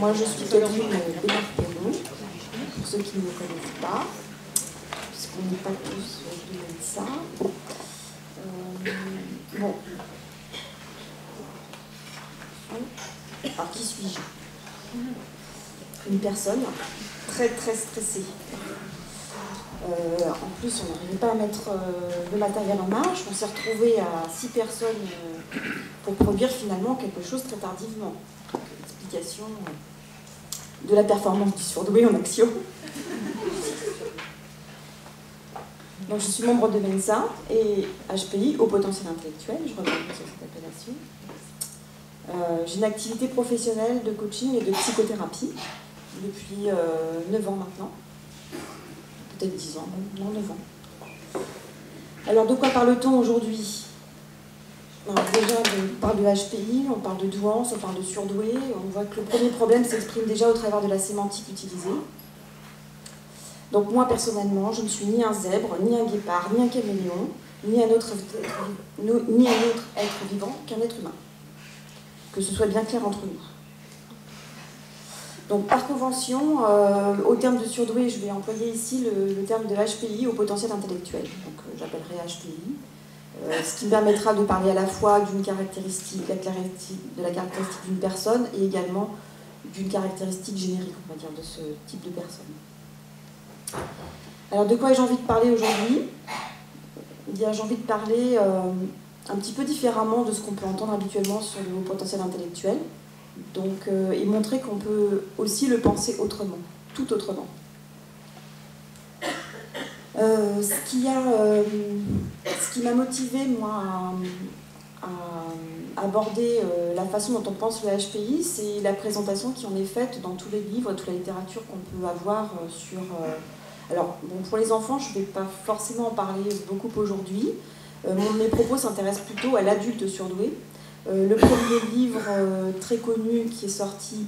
Moi, je suis Catherine Bénard-Perron, pour ceux qui ne me connaissent pas, puisqu'on n'est pas tous de ça. Bon. Alors, qui suis-je? Une personne très très stressée. En plus, on n'arrivait pas à mettre le matériel en marche. On s'est retrouvé à 6 personnes pour produire finalement quelque chose très tardivement. Explication de la performance du surdoué en action. Donc, je suis membre de Mensa et HPI, haut potentiel intellectuel. Je reviens sur cette appellation. J'ai une activité professionnelle de coaching et de psychothérapie depuis 9 ans maintenant. Peut-être 10 ans, non, 9 ans. Alors, de quoi parle-t-on aujourd'hui? Déjà, on parle de HPI, on parle de douance, on parle de surdoué. On voit que le premier problème s'exprime déjà au travers de la sémantique utilisée. Donc, moi, personnellement, je ne suis ni un zèbre, ni un guépard, ni un caméléon, ni un autre être vivant qu'un être humain. Que ce soit bien clair entre nous. Donc, par convention, au terme de surdoué, je vais employer ici le terme de HPI au potentiel intellectuel. Donc, j'appellerai HPI. Ce qui me permettra de parler à la fois d'une caractéristique, de la caractéristique d'une personne et également d'une caractéristique générique, on va dire, de ce type de personne. Alors, de quoi ai-je envie de parler aujourd'hui? J'ai envie de parler un petit peu différemment de ce qu'on peut entendre habituellement sur le haut potentiel intellectuel. Donc, et montrer qu'on peut aussi le penser autrement, tout autrement. Ce qui m'a motivée, moi, à aborder la façon dont on pense le HPI, c'est la présentation qui en est faite dans tous les livres, toute la littérature qu'on peut avoir sur... Alors, bon, pour les enfants, je ne vais pas forcément en parler beaucoup aujourd'hui. Mes propos s'intéressent plutôt à l'adulte surdoué. Le premier livre très connu qui est sorti,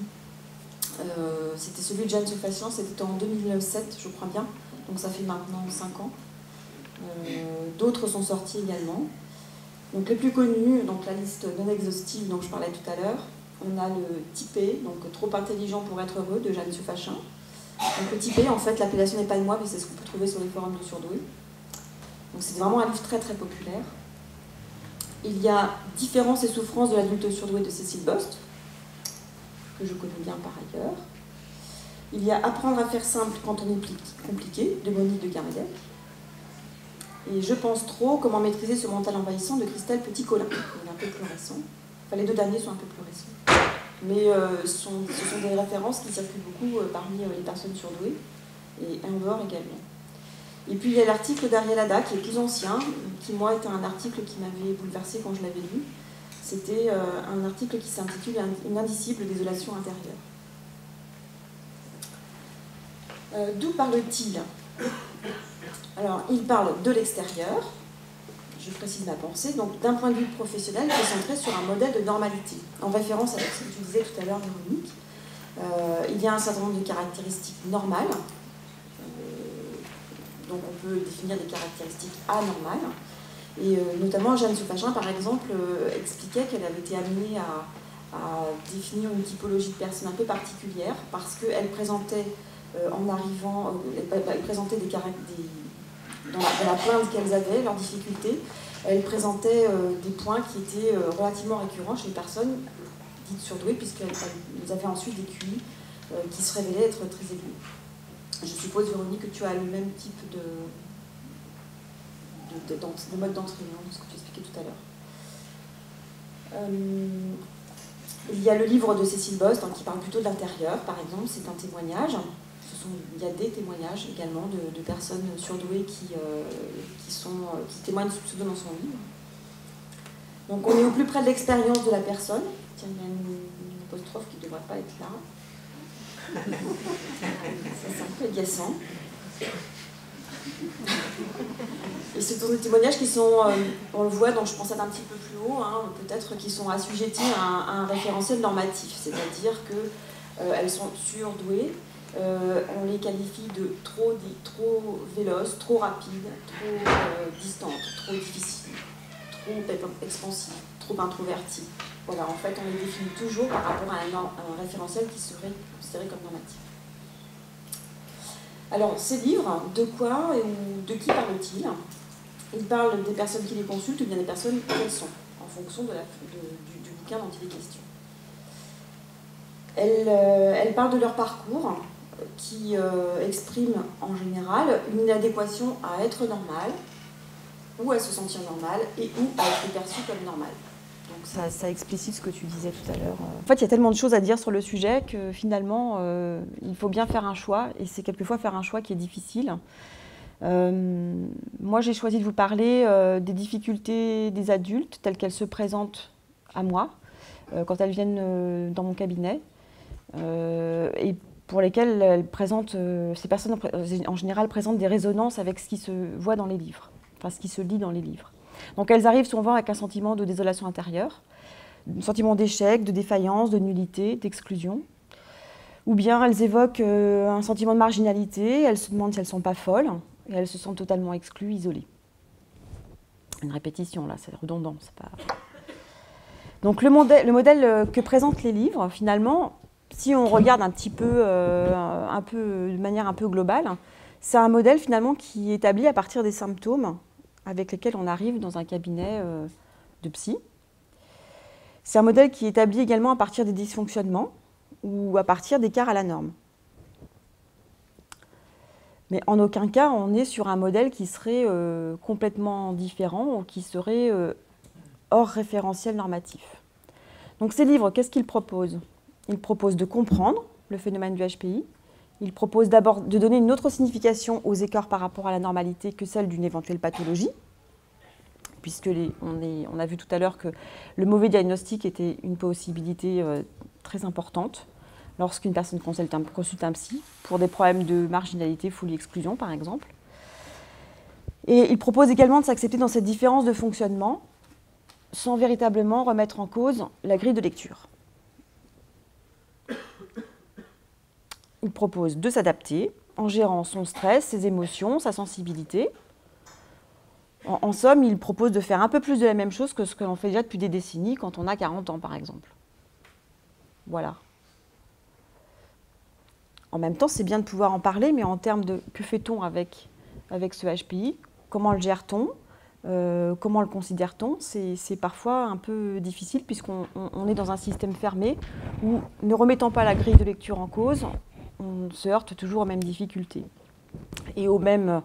c'était celui de Jeanne Sophachian, c'était en 2007, je crois bien, donc ça fait maintenant 5 ans. D'autres sont sortis également. Donc les plus connus, donc la liste non exhaustive dont je parlais tout à l'heure, on a le typé, donc Trop intelligent pour être heureux, de Jeanne Sophachian. Donc le typé, en fait, l'appellation n'est pas de moi, mais c'est ce qu'on peut trouver sur les forums de surdoué. Donc c'est vraiment un livre très très populaire. Il y a Différence et souffrance de l'adulte surdoué de Cécile Bost, que je connais bien par ailleurs. Il y a Apprendre à faire simple quand on est compliqué, de Monique de Guérédec. Et Je pense trop, comment maîtriser ce mental envahissant, de Christelle Petit-Colin. Il est un peu plus récent. Enfin, les deux derniers sont un peu plus récents. Mais ce sont des références qui circulent beaucoup parmi les personnes surdouées, et en dehors également. Et puis il y a l'article d'Ariel Ada, qui est plus ancien, qui moi était un article qui m'avait bouleversée quand je l'avais lu. C'était un article qui s'intitule Une indicible désolation intérieure. D'où parle-t-il? Alors, il parle de l'extérieur, je précise ma pensée, donc d'un point de vue professionnel qui est centré sur un modèle de normalité, en référence avec ce que tu disais tout à l'heure, Véronique. Il y a un certain nombre de caractéristiques normales, donc on peut définir des caractéristiques anormales, et notamment Jeanne Sophachian, par exemple, expliquait qu'elle avait été amenée à définir une typologie de personnes un peu particulière, parce qu'elle présentait, en arrivant, elle présentait dans la plainte qu'elles avaient, leurs difficultés, elles présentaient des points qui étaient relativement récurrents chez les personnes dites surdouées, puisqu'elles avaient ensuite des QI qui se révélaient être très élevés. Je suppose, Véronique, que tu as le même type de mode d'entraînement, de ce que tu expliquais tout à l'heure. Il y a le livre de Cécile Bost, qui parle plutôt de l'intérieur, par exemple, c'est un témoignage. Il y a des témoignages également de personnes surdouées qui témoignent sous pseudo dans son livre. Donc on est au plus près de l'expérience de la personne. Tiens, il y a une apostrophe qui ne devrait pas être là. Ça, c'est un peu agaçant. Et ce sont des témoignages qui sont, on le voit, donc je pensais un petit peu plus haut, peut-être qui sont assujettis à un référentiel normatif, c'est-à-dire qu'elles sont surdouées. On les qualifie de trop véloces, trop rapides, trop distantes, trop difficiles, trop expansives, trop introvertis. Voilà, en fait, on les définit toujours par rapport à un référentiel qui serait considéré comme normatif. Alors, ces livres, de quoi ou de qui parlent-ils? Ils parlent des personnes qui les consultent ou bien des personnes qu'elles sont, en fonction du bouquin dont il est question. Elles parlent de leur parcours, qui exprime en général une inadéquation à être normal, ou à se sentir normal, et ou à être perçu comme normal. Donc ça explicite ce que tu disais tout à l'heure. En fait, il y a tellement de choses à dire sur le sujet que finalement, il faut bien faire un choix, et c'est quelquefois faire un choix qui est difficile. Moi, j'ai choisi de vous parler des difficultés des adultes telles qu'elles se présentent à moi, quand elles viennent dans mon cabinet, et pour lesquelles ces personnes en général présentent des résonances avec ce qui se voit dans les livres, enfin ce qui se lit dans les livres. Donc elles arrivent souvent avec un sentiment de désolation intérieure, un sentiment d'échec, de défaillance, de nullité, d'exclusion. Ou bien elles évoquent un sentiment de marginalité, elles se demandent si elles ne sont pas folles, et elles se sentent totalement exclues, isolées. Une répétition là, c'est redondant. C'est pas... Donc le modèle que présentent les livres, finalement, si on regarde un petit peu, de manière un peu globale, c'est un modèle finalement qui est établi à partir des symptômes avec lesquels on arrive dans un cabinet de psy. C'est un modèle qui est établi également à partir des dysfonctionnements ou à partir d'écarts à la norme. Mais en aucun cas, on est sur un modèle qui serait complètement différent ou qui serait hors référentiel normatif. Donc ces livres, qu'est-ce qu'ils proposent? Ils proposent de comprendre le phénomène du HPI. Ils proposent d'abord de donner une autre signification aux écarts par rapport à la normalité que celle d'une éventuelle pathologie, puisque on a vu tout à l'heure que le mauvais diagnostic était une possibilité très importante lorsqu'une personne consulte un psy, pour des problèmes de marginalité, folie, exclusion par exemple. Et ils proposent également de s'accepter dans cette différence de fonctionnement, sans véritablement remettre en cause la grille de lecture. Il propose de s'adapter en gérant son stress, ses émotions, sa sensibilité. En somme, il propose de faire un peu plus de la même chose que ce que l'on fait déjà depuis des décennies quand on a 40 ans, par exemple. Voilà. En même temps, c'est bien de pouvoir en parler, mais en termes de que fait-on avec ce HPI? Comment le gère-t-on? Comment le considère-t-on? C'est parfois un peu difficile puisqu'on est dans un système fermé où, ne remettant pas la grille de lecture en cause, on se heurte toujours aux mêmes difficultés et aux mêmes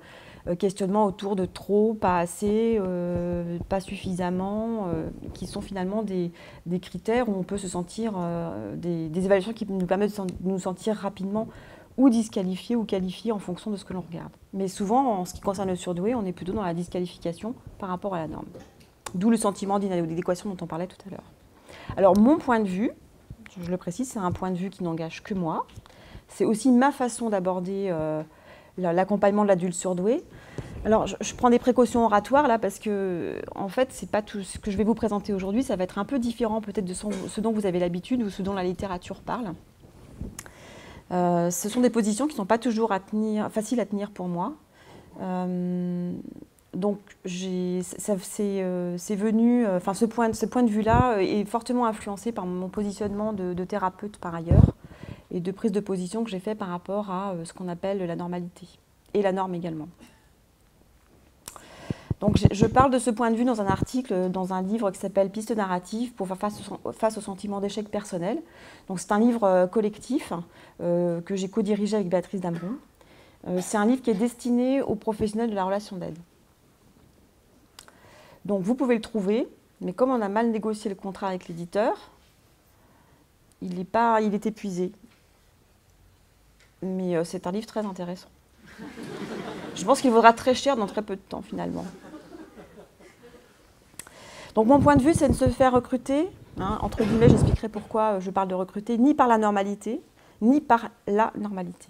questionnements autour de trop, pas assez, pas suffisamment, qui sont finalement des critères où on peut se sentir, des évaluations qui nous permettent de nous sentir rapidement ou disqualifiés ou qualifiés en fonction de ce que l'on regarde. Mais souvent, en ce qui concerne le surdoué, on est plutôt dans la disqualification par rapport à la norme. D'où le sentiment d'inadéquation dont on parlait tout à l'heure. Alors, mon point de vue, je le précise, c'est un point de vue qui n'engage que moi. C'est aussi ma façon d'aborder l'accompagnement de l'adulte surdoué. Alors, je prends des précautions oratoires là parce que, en fait, c'est pas tout ce que je vais vous présenter aujourd'hui. Ça va être un peu différent peut-être de ce dont vous avez l'habitude ou ce dont la littérature parle. Ce sont des positions qui ne sont pas toujours faciles à tenir pour moi. Donc, ce point de vue-là est fortement influencé par mon positionnement de thérapeute par ailleurs et de prise de position que j'ai fait par rapport à ce qu'on appelle la normalité et la norme également. Donc, je parle de ce point de vue dans un article, dans un livre qui s'appelle « Pistes narratives pour faire face au sentiment d'échec personnel ». Donc, c'est un livre collectif que j'ai co-dirigé avec Béatrice Dameron. C'est un livre qui est destiné aux professionnels de la relation d'aide. Donc, vous pouvez le trouver, mais comme on a mal négocié le contrat avec l'éditeur, il est épuisé. Mais c'est un livre très intéressant. Je pense qu'il vaudra très cher dans très peu de temps, finalement. Donc mon point de vue, c'est de se faire recruter, entre guillemets, j'expliquerai pourquoi je parle de recruter, ni par la normalité, ni par la normalité.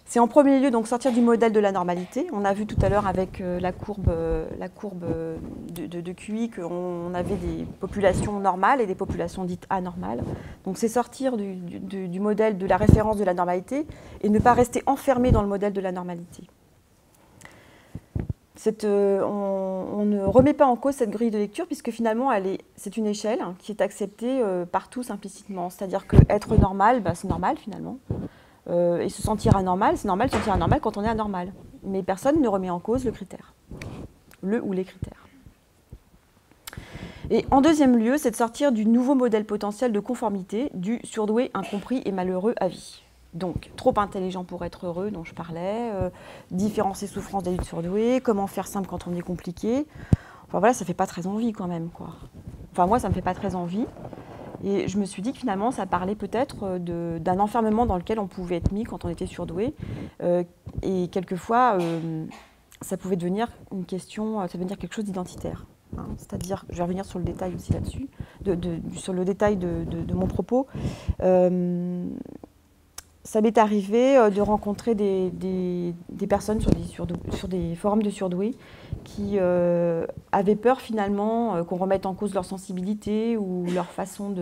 C'est en premier lieu donc sortir du modèle de la normalité. On a vu tout à l'heure avec la courbe de QI qu'on avait des populations normales et des populations dites anormales. Donc c'est sortir du modèle de la référence de la normalité et ne pas rester enfermé dans le modèle de la normalité. on ne remet pas en cause cette grille de lecture puisque finalement, c'est une échelle qui est acceptée par tous implicitement. C'est-à-dire qu'être normal, c'est normal finalement. Et se sentir anormal, c'est normal de se sentir anormal quand on est anormal. Mais personne ne remet en cause le critère, le ou les critères. Et en deuxième lieu, c'est de sortir du nouveau modèle potentiel de conformité du surdoué, incompris et malheureux à vie. Donc, trop intelligent pour être heureux, dont je parlais, différences et souffrances d'adultes surdoués, comment faire simple quand on est compliqué. Enfin voilà, ça ne fait pas très envie quand même, quoi. Enfin moi, ça ne me fait pas très envie. Et je me suis dit que finalement, ça parlait peut-être d'un enfermement dans lequel on pouvait être mis quand on était surdoué. Et quelquefois, ça pouvait devenir une question, ça pouvait devenir quelque chose d'identitaire. Hein. C'est-à-dire, je vais revenir sur le détail aussi là-dessus, sur le détail de mon propos. Ça m'est arrivé de rencontrer des personnes sur des forums de surdoués qui avaient peur finalement qu'on remette en cause leur sensibilité ou leur façon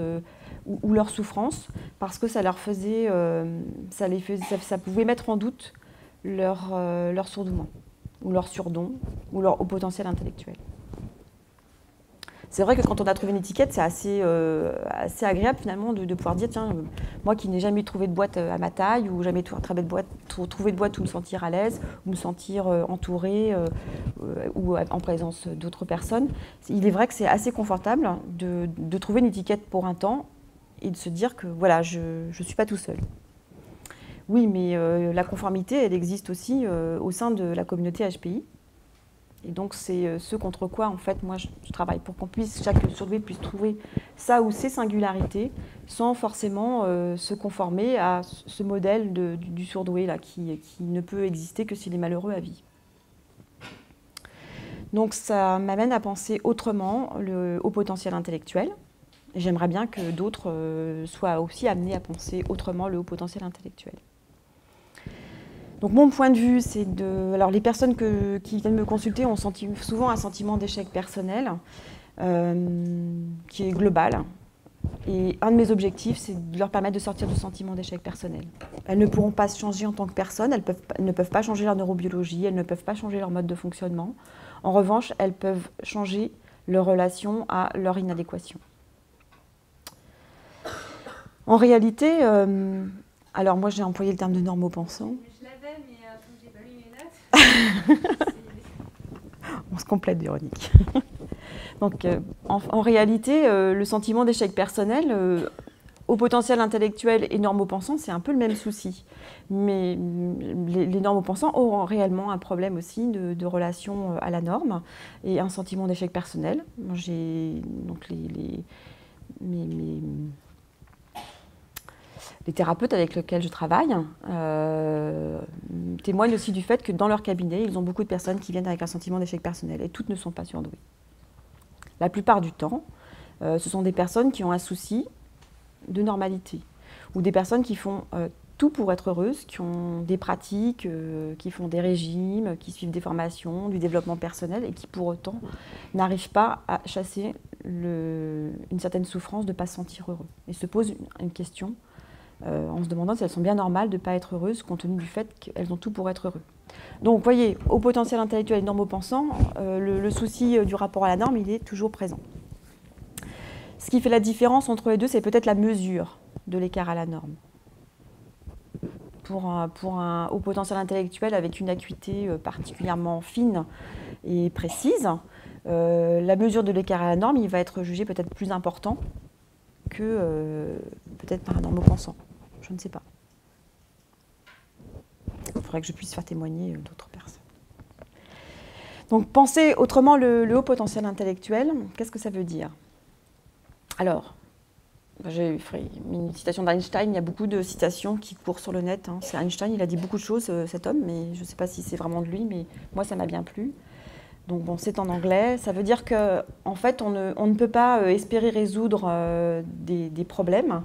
ou leur souffrance parce que ça leur faisait, ça pouvait mettre en doute leur sourdouement ou leur surdon ou leur haut potentiel intellectuel. C'est vrai que quand on a trouvé une étiquette, c'est assez agréable finalement de pouvoir dire tiens, moi qui n'ai jamais trouvé de boîte à ma taille ou jamais trouvé de boîte où me sentir à l'aise, où me sentir entourée ou en présence d'autres personnes, il est vrai que c'est assez confortable de trouver une étiquette pour un temps et de se dire que voilà, je ne suis pas tout seul. Oui, mais la conformité, elle existe aussi au sein de la communauté HPI. Et donc, c'est ce contre quoi, en fait, moi, je travaille, pour chaque surdoué puisse trouver sa ou ses singularités, sans forcément se conformer à ce modèle du surdoué, là, qui ne peut exister que s'il est malheureux à vie. Donc, ça m'amène à penser autrement le haut potentiel intellectuel. Et j'aimerais bien que d'autres soient aussi amenés à penser autrement le haut potentiel intellectuel. Donc mon point de vue, c'est de... Alors les personnes qui viennent me consulter ont souvent un sentiment d'échec personnel qui est global. Et un de mes objectifs, c'est de leur permettre de sortir du sentiment d'échec personnel. Elles ne pourront pas se changer en tant que personne, elles ne peuvent pas changer leur neurobiologie, elles ne peuvent pas changer leur mode de fonctionnement. En revanche, elles peuvent changer leur relation à leur inadéquation. En réalité, alors moi j'ai employé le terme de normopensant. On se complète, Véronique. Donc, en réalité, le sentiment d'échec personnel, au potentiel intellectuel et normopensant, c'est un peu le même souci. Mais les normopensants ont réellement un problème aussi de relation à la norme et un sentiment d'échec personnel. J'ai donc les thérapeutes avec lesquels je travaille témoignent aussi du fait que dans leur cabinet, ils ont beaucoup de personnes qui viennent avec un sentiment d'échec personnel et toutes ne sont pas surdouées. La plupart du temps, ce sont des personnes qui ont un souci de normalité ou des personnes qui font tout pour être heureuses, qui ont des pratiques, qui font des régimes, qui suivent des formations, du développement personnel et qui pour autant n'arrivent pas à chasser une certaine souffrance de ne pas se sentir heureux et se posent une question en se demandant si elles sont bien normales de ne pas être heureuses compte tenu du fait qu'elles ont tout pour être heureux. Donc, vous voyez, au potentiel intellectuel et normopensant, le souci du rapport à la norme, il est toujours présent. Ce qui fait la différence entre les deux, c'est peut-être la mesure de l'écart à la norme. Pour un haut potentiel intellectuel avec une acuité particulièrement fine et précise, la mesure de l'écart à la norme, il va être jugé peut-être plus important que peut-être par un normopensant. Je ne sais pas. Il faudrait que je puisse faire témoigner d'autres personnes. Donc, penser autrement le haut potentiel intellectuel, qu'est-ce que ça veut dire? Alors, j'ai fait une citation d'Einstein, il y a beaucoup de citations qui courent sur le net. Hein. C'est Einstein, il a dit beaucoup de choses, cet homme, mais je ne sais pas si c'est vraiment de lui, mais moi, ça m'a bien plu. Donc, bon, c'est en anglais. Ça veut dire qu'en fait, on ne peut pas espérer résoudre des problèmes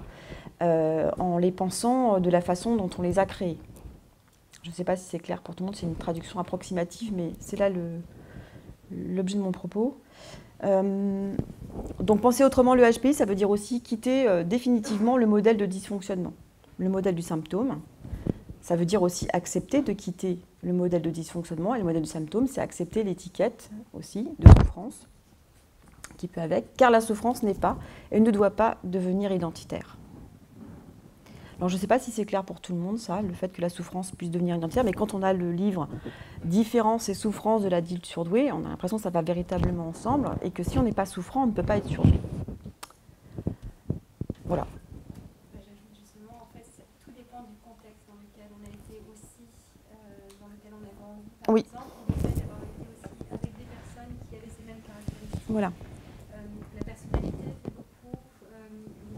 en les pensant de la façon dont on les a créés. Je ne sais pas si c'est clair pour tout le monde, c'est une traduction approximative, mais c'est là l'objet de mon propos. Donc penser autrement le HPI, ça veut dire aussi quitter définitivement le modèle de dysfonctionnement, le modèle du symptôme. Ça veut dire aussi accepter de quitter le modèle de dysfonctionnement et le modèle du symptôme, c'est accepter l'étiquette aussi de souffrance qui peut avec, car la souffrance n'est pas et ne doit pas devenir identitaire. Alors je ne sais pas si c'est clair pour tout le monde, ça, le fait que la souffrance puisse devenir identitaire, mais quand on a le livre « Différence et souffrance de l'adulte surdoué », on a l'impression que ça va véritablement ensemble, et que si on n'est pas souffrant, on ne peut pas être surdoué. Voilà. J'ajoute justement, en fait, tout dépend du contexte dans lequel on a été aussi, dans lequel on a grandi. Par exemple, on peut avoir été aussi avec des personnes qui avaient ces mêmes caractéristiques. Voilà. La personnalité fait beaucoup,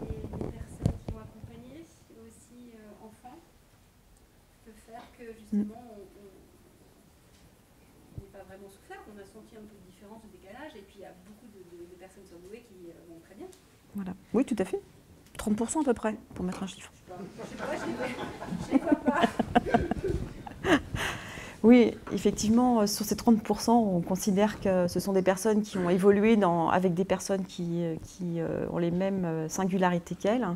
les personnes qui ont accompagné, aussi enfants, peut faire que justement on n'est pas vraiment souffert, on a senti un peu de différence, de décalage, et puis il y a beaucoup de personnes surdouées qui vont très bien. Voilà. Oui, tout à fait. 30% à peu près, pour mettre un chiffre. Je ne vois pas. Oui, effectivement, sur ces 30%, on considère que ce sont des personnes qui ont évolué avec des personnes qui ont les mêmes singularités qu'elles.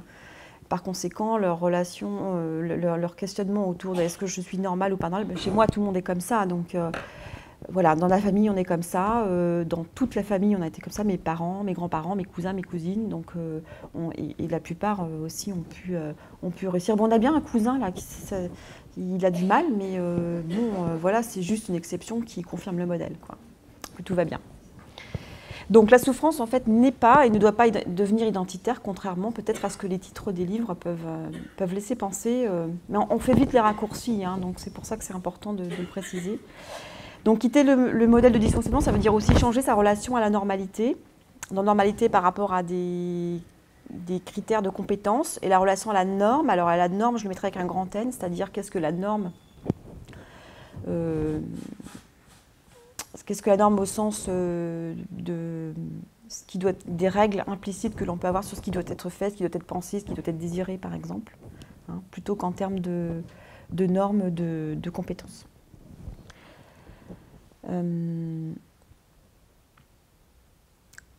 Par conséquent, leur relation, leur questionnement autour de est-ce que je suis normale ou pas normale, chez moi, tout le monde est comme ça. Donc voilà, dans la famille, on est comme ça. Dans toute la famille, on a été comme ça. Mes parents, mes grands-parents, mes cousins, mes cousines. Donc, et la plupart aussi ont pu réussir. Bon, on a bien un cousin là il a du mal, mais voilà, c'est juste une exception qui confirme le modèle, quoi, que tout va bien. Donc la souffrance, en fait, n'est pas et ne doit pas devenir identitaire, contrairement peut-être à ce que les titres des livres peuvent laisser penser. Mais on fait vite les raccourcis, hein, donc c'est pour ça que c'est important de le préciser. Donc quitter le modèle de dysfonctionnement, ça veut dire aussi changer sa relation à la normalité. La normalité par rapport à des critères de compétence et la relation à la norme. Alors à la norme, je le mettrai avec un grand N, c'est-à-dire qu'est-ce que la norme qu'est-ce que la norme au sens de ce qui doit des règles implicites que l'on peut avoir sur ce qui doit être fait, ce qui doit être pensé, ce qui doit être désiré, par exemple, hein, plutôt qu'en termes de normes de compétences.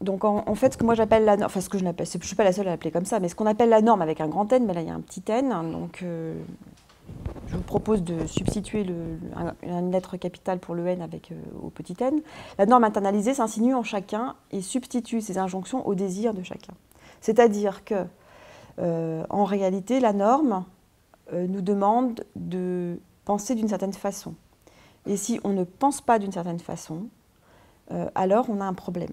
Donc en fait, ce que moi j'appelle la norme, enfin ce que je n'appelle, je ne suis pas la seule à l'appeler comme ça, mais ce qu'on appelle la norme avec un grand N, mais là il y a un petit N, hein, donc je vous propose de substituer une lettre capitale pour le N au petit n. La norme internalisée s'insinue en chacun et substitue ses injonctions au désir de chacun. C'est-à-dire que, en réalité, la norme nous demande de penser d'une certaine façon. Et si on ne pense pas d'une certaine façon, alors on a un problème.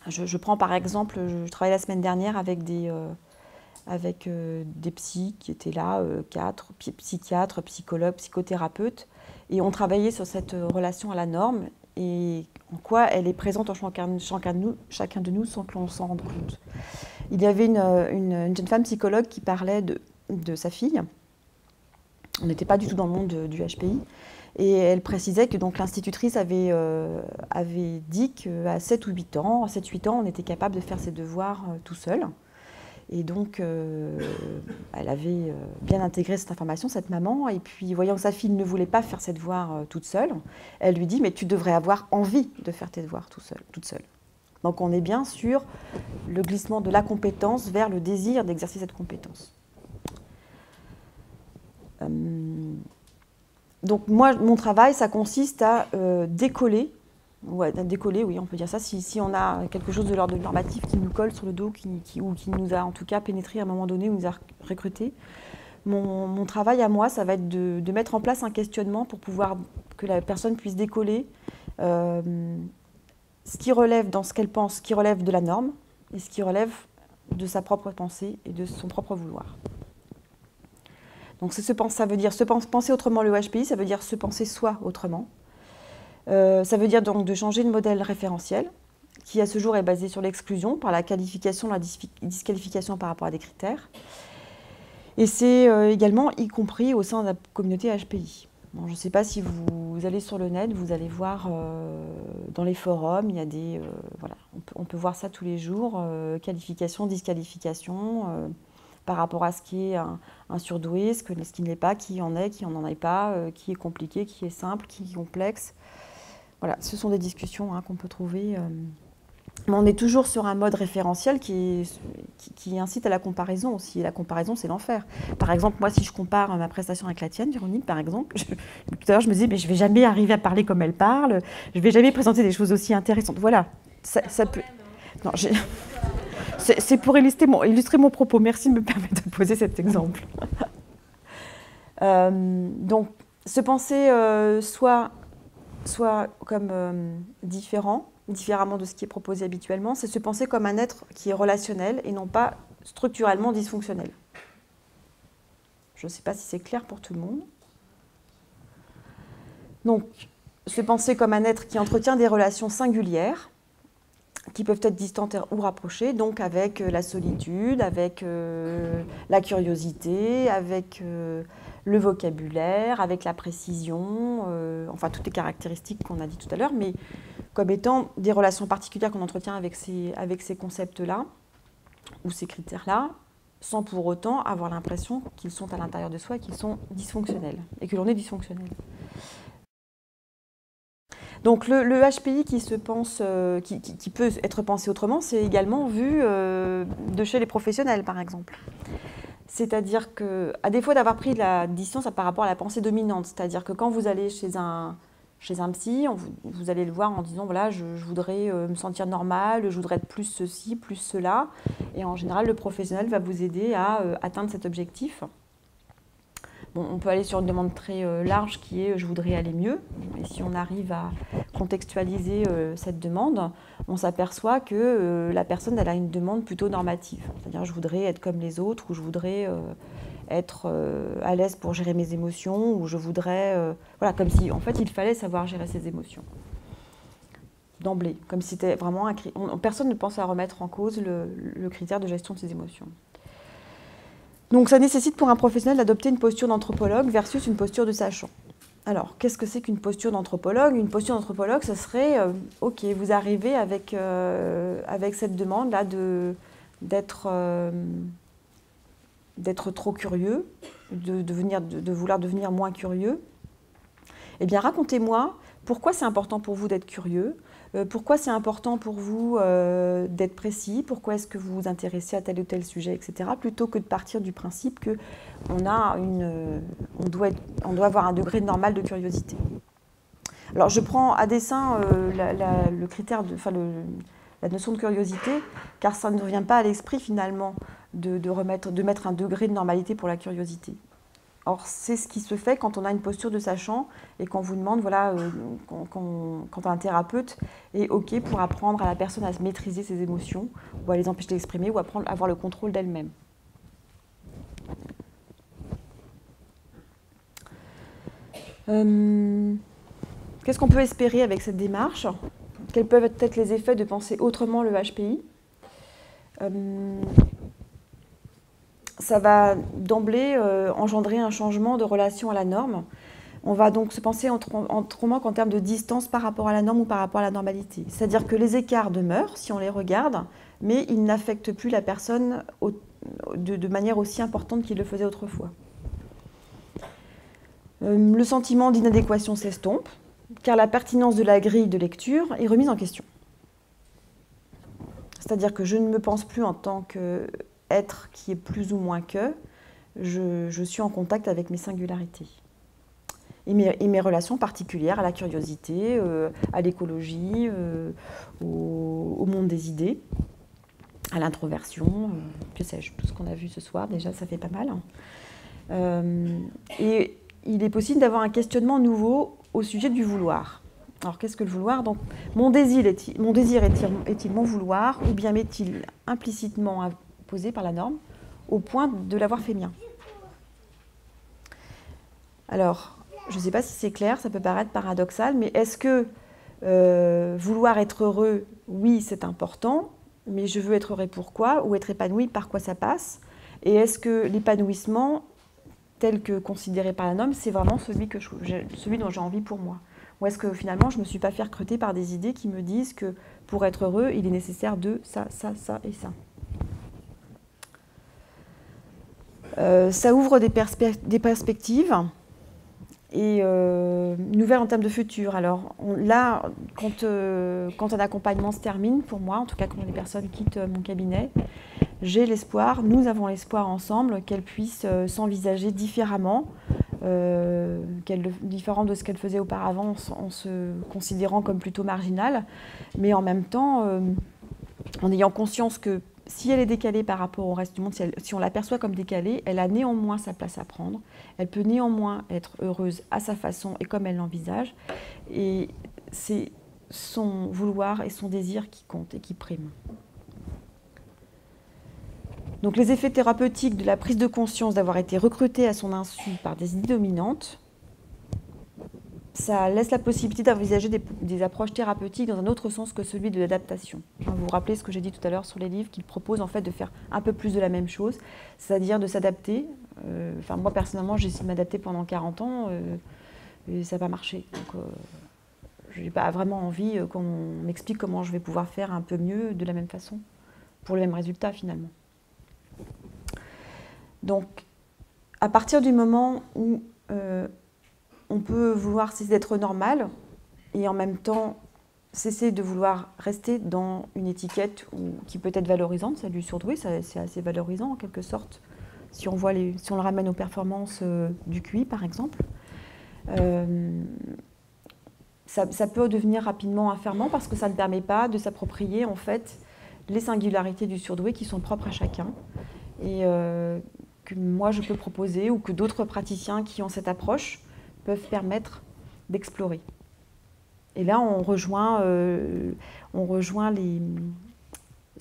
Je prends par exemple, je travaillais la semaine dernière avec des psys qui étaient là, 4 psychiatres, psychologues, psychothérapeutes, et on travaillait sur cette relation à la norme et en quoi elle est présente en chacun de nous sans que l'on s'en rende compte. Il y avait une jeune femme psychologue qui parlait de sa fille. On n'était pas du tout dans le monde du HPI. Et elle précisait que l'institutrice avait dit qu'à 7 ou 8 ans, à 7-8 ans, on était capable de faire ses devoirs tout seul. Et donc, elle avait bien intégré cette information, cette maman. Et puis, voyant que sa fille ne voulait pas faire ses devoirs toute seule, elle lui dit « Mais tu devrais avoir envie de faire tes devoirs toute seule. » Donc, on est bien sur le glissement de la compétence vers le désir d'exercer cette compétence. Donc, moi, mon travail, ça consiste à décoller. Ouais, décoller, oui, on peut dire ça. Si on a quelque chose de l'ordre du normatif qui nous colle sur le dos ou qui nous a en tout cas pénétré à un moment donné ou nous a recruté, mon travail à moi, ça va être de mettre en place un questionnement pour pouvoir que la personne puisse décoller ce qui relève dans ce qu'elle pense, ce qui relève de la norme et ce qui relève de sa propre pensée et de son propre vouloir. Donc ça veut dire penser autrement le HPI, ça veut dire se penser soi autrement. Ça veut dire donc de changer de modèle référentiel, qui à ce jour est basé sur l'exclusion, par la qualification, la disqualification par rapport à des critères. Et c'est également y compris au sein de la communauté HPI. Bon, je ne sais pas si vous allez sur le net, vous allez voir dans les forums, il y a des... voilà, on peut voir ça tous les jours, qualification, disqualification, par rapport à ce qui est un surdoué, ce qui ne l'est pas, qui en est, qui n'en est pas, qui est compliqué, qui est simple, qui est complexe. Voilà, ce sont des discussions qu'on peut trouver Mais on est toujours sur un mode référentiel qui incite à la comparaison aussi. Et la comparaison, c'est l'enfer. Par exemple, moi, si je compare ma prestation avec la tienne, Véronique, par exemple, tout à l'heure, je me disais, mais je ne vais jamais arriver à parler comme elle parle, je ne vais jamais présenter des choses aussi intéressantes. Voilà. Ça peut... Non, c'est pour illustrer mon propos. Merci de me permettre de poser cet exemple. Donc, se penser soit comme différemment de ce qui est proposé habituellement, c'est se penser comme un être qui est relationnel et non pas structurellement dysfonctionnel. Je ne sais pas si c'est clair pour tout le monde. Donc, se penser comme un être qui entretient des relations singulières, qui peuvent être distantes ou rapprochées, donc avec la solitude, avec la curiosité, avec le vocabulaire, avec la précision, enfin toutes les caractéristiques qu'on a dit tout à l'heure, mais comme étant des relations particulières qu'on entretient avec ces concepts-là, ou ces critères-là, sans pour autant avoir l'impression qu'ils sont à l'intérieur de soi et qu'ils sont dysfonctionnels, et que l'on est dysfonctionnel. Donc le HPI qui peut être pensé autrement, c'est également vu de chez les professionnels, par exemple. C'est-à-dire qu'à défaut d'avoir pris de la distance par rapport à la pensée dominante, c'est-à-dire que quand vous allez chez un psy, vous allez le voir en disant, voilà, je voudrais me sentir normal, je voudrais être plus ceci, plus cela. Et en général, le professionnel va vous aider à atteindre cet objectif. Bon, on peut aller sur une demande très large qui est « je voudrais aller mieux ». Et si on arrive à contextualiser cette demande, on s'aperçoit que la personne elle a une demande plutôt normative. C'est-à-dire « je voudrais être comme les autres » ou « je voudrais être à l'aise pour gérer mes émotions » ou « je voudrais… voilà, comme si en fait il fallait savoir gérer ses émotions. D'emblée, comme si c'était vraiment personne ne pense à remettre en cause le critère de gestion de ses émotions. Donc ça nécessite pour un professionnel d'adopter une posture d'anthropologue versus une posture de sachant. Alors, qu'est-ce que c'est qu'une posture d'anthropologue? Une posture d'anthropologue, ça serait, ok, vous arrivez avec cette demande-là d'être trop curieux, de vouloir devenir moins curieux. Eh bien, racontez-moi pourquoi c'est important pour vous d'être curieux, pourquoi c'est important pour vous d'être précis, pourquoi est-ce que vous vous intéressez à tel ou tel sujet, etc., plutôt que de partir du principe qu'on doit avoir un degré normal de curiosité. Alors, je prends à dessein le critère la notion de curiosité, car ça ne revient pas à l'esprit, finalement, de mettre un degré de normalité pour la curiosité. Or, c'est ce qui se fait quand on a une posture de sachant et qu'on vous demande, voilà, quand un thérapeute est OK pour apprendre à la personne à maîtriser ses émotions, ou à les empêcher d'exprimer, ou à avoir le contrôle d'elle-même. Qu'est-ce qu'on peut espérer avec cette démarche? Quels peuvent être les effets de penser autrement le HPI? Ça va d'emblée engendrer un changement de relation à la norme. On va donc se penser autrement qu'en termes de distance par rapport à la norme ou par rapport à la normalité. C'est-à-dire que les écarts demeurent si on les regarde, mais ils n'affectent plus la personne de manière aussi importante qu'ils le faisaient autrefois. Le sentiment d'inadéquation s'estompe, car la pertinence de la grille de lecture est remise en question. C'est-à-dire que je ne me pense plus en tant qu'être qui est plus ou moins que, je suis en contact avec mes singularités. Et mes relations particulières à la curiosité, à l'écologie, au monde des idées, à l'introversion, que sais-je, tout ce qu'on a vu ce soir, déjà ça fait pas mal. Et il est possible d'avoir un questionnement nouveau au sujet du vouloir. Alors qu'est-ce que le vouloir? Donc, mon désir est-il mon vouloir, ou bien m'est-il implicitement imposé par la norme au point de l'avoir fait mien? Alors, je ne sais pas si c'est clair, ça peut paraître paradoxal, mais est-ce que vouloir être heureux, oui, c'est important, mais je veux être heureux pourquoi? Ou être épanoui, par quoi ça passe? Et est-ce que l'épanouissement, tel que considéré par la norme, c'est vraiment celui dont j'ai envie pour moi? Ou est-ce que finalement, je ne me suis pas fait recruter par des idées qui me disent que pour être heureux, il est nécessaire de ça, ça, ça et ça? Ça ouvre des perspectives et nouvelles en termes de futur. Alors là, quand un accompagnement se termine, pour moi, en tout cas quand les personnes quittent mon cabinet, j'ai l'espoir, nous avons l'espoir ensemble qu'elles puissent s'envisager différemment, différent de ce qu'elles faisaient auparavant en se considérant comme plutôt marginales, mais en même temps en ayant conscience que si elle est décalée par rapport au reste du monde, si on l'aperçoit comme décalée, elle a néanmoins sa place à prendre, elle peut néanmoins être heureuse à sa façon et comme elle l'envisage, et c'est son vouloir et son désir qui comptent et qui priment. Donc les effets thérapeutiques de la prise de conscience d'avoir été recrutée à son insu par des idées dominantes, ça laisse la possibilité d'envisager des approches thérapeutiques dans un autre sens que celui de l'adaptation. Vous vous rappelez ce que j'ai dit tout à l'heure sur les livres, qui proposent en fait de faire un peu plus de la même chose, c'est-à-dire de s'adapter. Moi personnellement, j'ai essayé de m'adapter pendant 40 ans et ça n'a pas marché. Donc je n'ai pas vraiment envie qu'on m'explique comment je vais pouvoir faire un peu mieux de la même façon, pour le même résultat finalement. Donc, à partir du moment où on peut vouloir cesser d'être normal et en même temps cesser de vouloir rester dans une étiquette qui peut être valorisante, celle du surdoué, c'est assez valorisant en quelque sorte, si on le ramène aux performances du QI par exemple. Ça peut devenir rapidement enfermant parce que ça ne permet pas de s'approprier en fait les singularités du surdoué qui sont propres à chacun et que moi je peux proposer ou que d'autres praticiens qui ont cette approche peuvent permettre d'explorer. Et là on rejoint ce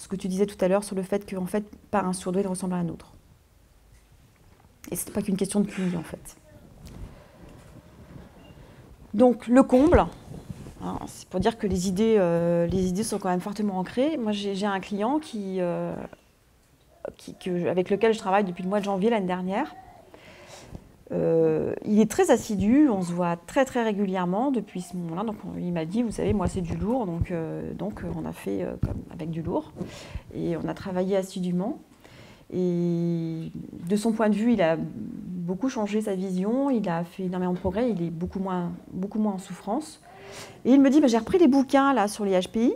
que tu disais tout à l'heure sur le fait qu'en fait pas un surdoué ne ressemble à un autre. Et ce n'est pas qu'une question de QI en fait. Donc le comble, hein, c'est pour dire que les idées sont quand même fortement ancrées. Moi j'ai un client avec lequel je travaille depuis le mois de janvier l'année dernière. Il est très assidu, on se voit très très régulièrement depuis ce moment-là. Donc il m'a dit, vous savez, moi c'est du lourd, donc on a fait comme avec du lourd et on a travaillé assidûment. Et de son point de vue, il a beaucoup changé sa vision, il a fait énormément de progrès, il est beaucoup moins en souffrance. Et il me dit, j'ai repris les bouquins là sur les HPI.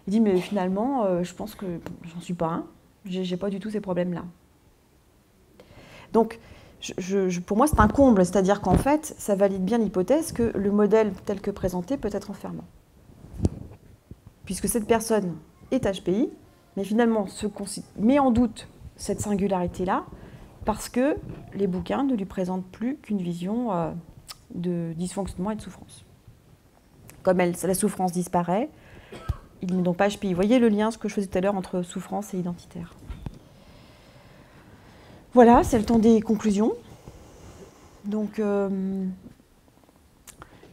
Il dit, mais finalement, je pense que j'en suis pas un. J'ai pas du tout ces problèmes-là. Donc, pour moi, c'est un comble, c'est-à-dire qu'en fait, ça valide bien l'hypothèse que le modèle tel que présenté peut être enfermant. Puisque cette personne est HPI, mais finalement met en doute cette singularité-là parce que les bouquins ne lui présentent plus qu'une vision de dysfonctionnement et de souffrance. Comme la souffrance disparaît, il n'est donc pas HPI. Vous voyez le lien, ce que je faisais tout à l'heure, entre souffrance et identitaire. Voilà, c'est le temps des conclusions. Donc,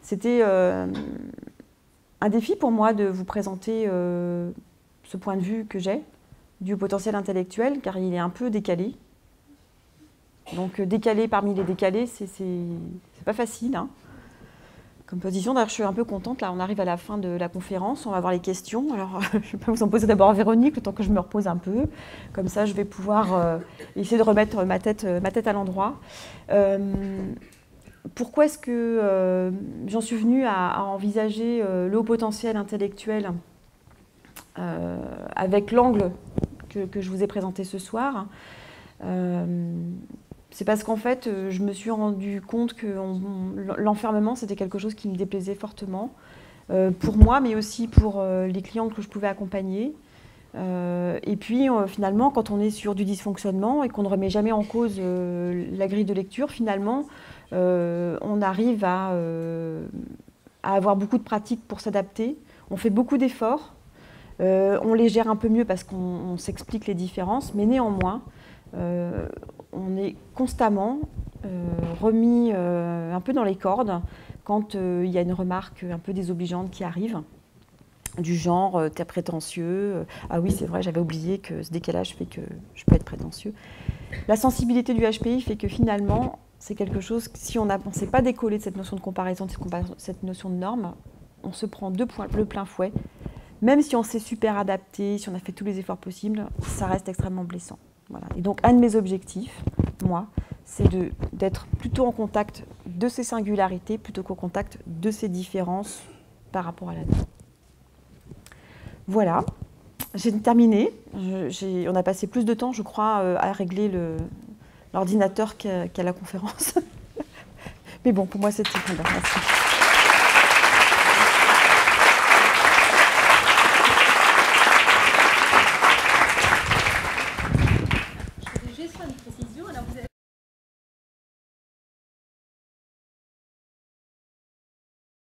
c'était un défi pour moi de vous présenter ce point de vue que j'ai du potentiel intellectuel, car il est un peu décalé. Donc, décalé parmi les décalés, c'est pas facile, hein, comme position. D'ailleurs, je suis un peu contente. Là, on arrive à la fin de la conférence. On va voir les questions. Alors, je peux vous en poser d'abord à Véronique, le temps que je me repose un peu. Comme ça, je vais pouvoir essayer de remettre ma tête à l'endroit. Pourquoi est-ce que j'en suis venue à envisager le haut potentiel intellectuel avec l'angle que je vous ai présenté ce soir? C'est parce qu'en fait, je me suis rendu compte que l'enfermement, c'était quelque chose qui me déplaisait fortement, pour moi, mais aussi pour les clients que je pouvais accompagner. Et puis, finalement, quand on est sur du dysfonctionnement et qu'on ne remet jamais en cause la grille de lecture, finalement, on arrive à avoir beaucoup de pratiques pour s'adapter. On fait beaucoup d'efforts. On les gère un peu mieux parce qu'on s'explique les différences, mais néanmoins, on est constamment remis un peu dans les cordes quand il y a une remarque un peu désobligeante qui arrive, du genre « t'es prétentieux »,« ah oui, c'est vrai, j'avais oublié que ce décalage fait que je peux être prétentieux ». La sensibilité du HPI fait que finalement, c'est quelque chose, si on ne s'est pas décollé de cette notion de comparaison, de cette notion de norme, on se prend le plein fouet. Même si on s'est super adapté, si on a fait tous les efforts possibles, ça reste extrêmement blessant. Voilà. Et donc, un de mes objectifs, moi, c'est d'être plutôt en contact de ses singularités plutôt qu'au contact de ses différences par rapport à la nôtre. Voilà, j'ai terminé. On a passé plus de temps, je crois, à régler l'ordinateur qu'à la conférence. Mais bon, pour moi, c'était très bien. Merci.